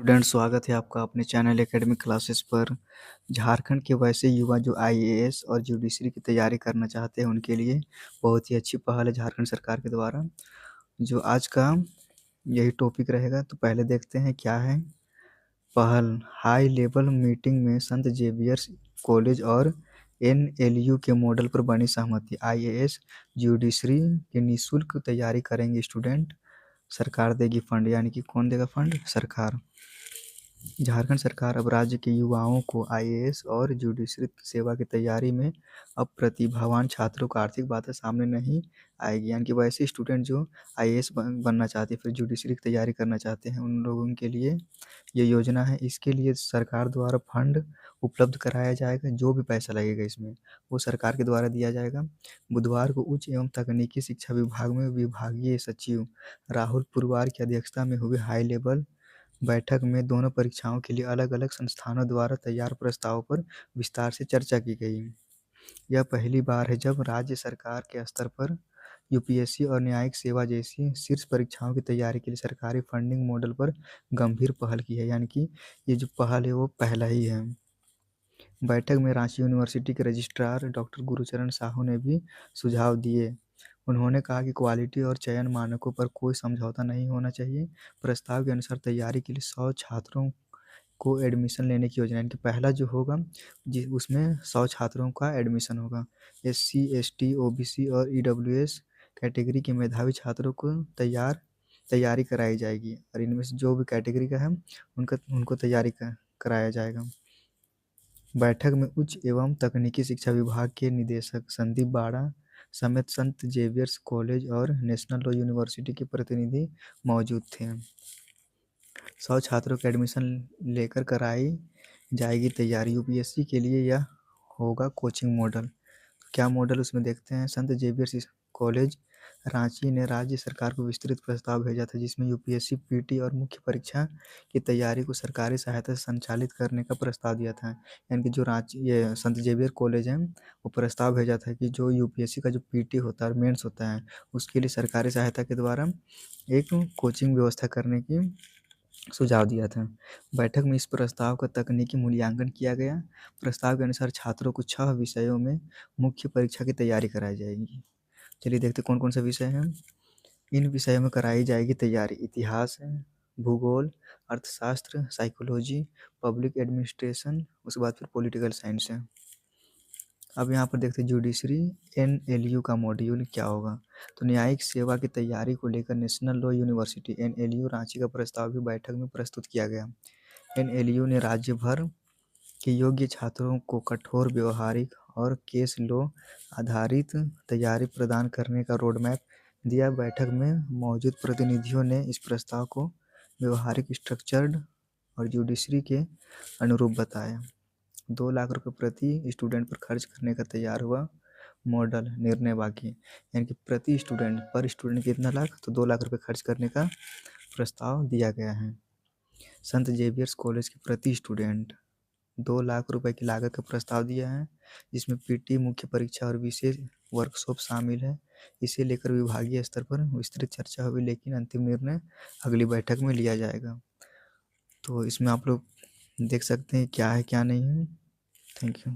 Student, स्वागत है आपका अपने चैनल एकेडमिक क्लासेस पर। झारखंड के वैसे युवा जो आईएएस और जुडिशरी की तैयारी करना चाहते हैं उनके लिए बहुत ही अच्छी पहल है झारखंड सरकार के द्वारा। जो आज का यही टॉपिक रहेगा, तो पहले देखते हैं क्या है पहल। हाई लेवल मीटिंग में संत जेवियर्स कॉलेज और एनएलयू के मॉडल पर बनी सहमति। आईएएस जुडिशरी की निःशुल्क तैयारी करेंगे स्टूडेंट, सरकार देगी फंड। यानी कि कौन देगा फंड? सरकार। झारखंड सरकार अब राज्य के युवाओं को आईएएस और जुडिशरी सेवा की तैयारी में अब प्रतिभावान छात्रों को आर्थिक बाधा सामने नहीं आएगी। यानी कि वैसे स्टूडेंट जो आईएएस बनना चाहते हैं, फिर जुडिशरी की तैयारी करना चाहते हैं, उन लोगों के लिए ये योजना है। इसके लिए सरकार द्वारा फंड उपलब्ध कराया जाएगा। जो भी पैसा लगेगा इसमें वो सरकार के द्वारा दिया जाएगा। बुधवार को उच्च एवं तकनीकी शिक्षा विभाग में विभागीय सचिव राहुल पुरवार की अध्यक्षता में हुई हाई लेवल बैठक में दोनों परीक्षाओं के लिए अलग-अलग संस्थानों द्वारा तैयार प्रस्तावों पर विस्तार से चर्चा की गई। यह पहली बार है जब राज्य सरकार के स्तर पर यूपीएससी और न्यायिक सेवा जैसी शीर्ष परीक्षाओं की तैयारी के लिए सरकारी फंडिंग मॉडल पर गंभीर पहल की है। यानी कि ये जो पहल है वो पहला ही है। बैठक में रांची यूनिवर्सिटी के रजिस्ट्रार डॉक्टर गुरुचरण साहू ने भी सुझाव दिए। उन्होंने कहा कि क्वालिटी और चयन मानकों पर कोई समझौता नहीं होना चाहिए। प्रस्ताव के अनुसार तैयारी के लिए 100 छात्रों को एडमिशन लेने की योजना है। कि पहला जो होगा उसमें 100 छात्रों का एडमिशन होगा। एससी, एसटी, ओबीसी और ईडब्ल्यूएस कैटेगरी के मेधावी छात्रों को तैयारी कराई जाएगी, और इनमें से जो भी कैटेगरी का है उनको तैयारी कराया जाएगा। बैठक में उच्च एवं तकनीकी शिक्षा विभाग के निदेशक संदीप बाड़ा समेत संत जेवियर्स कॉलेज और नेशनल लॉ यूनिवर्सिटी के प्रतिनिधि मौजूद थे। 100 छात्रों का एडमिशन लेकर कराई जाएगी तैयारी। यूपीएससी के लिए यह होगा कोचिंग मॉडल। क्या मॉडल उसमें देखते हैं। संत जेवियर्स कॉलेज रांची ने राज्य सरकार को विस्तृत प्रस्ताव भेजा था, जिसमें यूपीएससी, पीटी और मुख्य परीक्षा की तैयारी को सरकारी सहायता से संचालित करने का प्रस्ताव दिया था। यानी कि जो रांची ये संत जेवियर कॉलेज है, वो प्रस्ताव भेजा था कि जो यूपीएससी का जो पीटी होता है, मेंस होता है, उसके लिए सरकारी सहायता के द्वारा एक कोचिंग व्यवस्था करने की सुझाव दिया था। बैठक में इस प्रस्ताव का तकनीकी मूल्यांकन किया गया। प्रस्ताव के अनुसार छात्रों को 6 विषयों में मुख्य परीक्षा की तैयारी कराई जाएगी। चलिए देखते कौन कौन सा विषय है। इन विषयों में कराई जाएगी तैयारी। इतिहास है, भूगोल, अर्थशास्त्र, साइकोलॉजी, पब्लिक एडमिनिस्ट्रेशन, उसके बाद फिर पॉलिटिकल साइंस है। अब यहाँ पर देखते हैं जुडिशरी एनएलयू का मॉड्यूल क्या होगा। तो न्यायिक सेवा की तैयारी को लेकर national law university NLU Ranchi का प्रस्ताव भी बैठक में प्रस्तुत किया गया। एनएलयू ने राज्य भर के योग्य छात्रों को कठोर व्यवहारिक और केस लॉ आधारित तैयारी प्रदान करने का रोडमैप दिया। बैठक में मौजूद प्रतिनिधियों ने इस प्रस्ताव को व्यवहारिक, स्ट्रक्चर्ड और जुडिशरी के अनुरूप बताया। 2 लाख रुपए प्रति स्टूडेंट पर खर्च करने का तैयार हुआ मॉडल। निर्णय बाकी, यानी कि प्रति स्टूडेंट पर स्टूडेंट कितना लाख, तो 2 लाख रुपए खर्च करने का प्रस्ताव दिया गया है। संत जेवियर्स कॉलेज के प्रति स्टूडेंट 2 लाख रुपए की लागत का प्रस्ताव दिया है, जिसमें पीटी, मुख्य परीक्षा और विशेष वर्कशॉप शामिल है। इसे लेकर विभागीय स्तर पर विस्तृत चर्चा हुई, लेकिन अंतिम निर्णय अगली बैठक में लिया जाएगा। तो इसमें आप लोग देख सकते हैं क्या है क्या नहीं है। Thank you.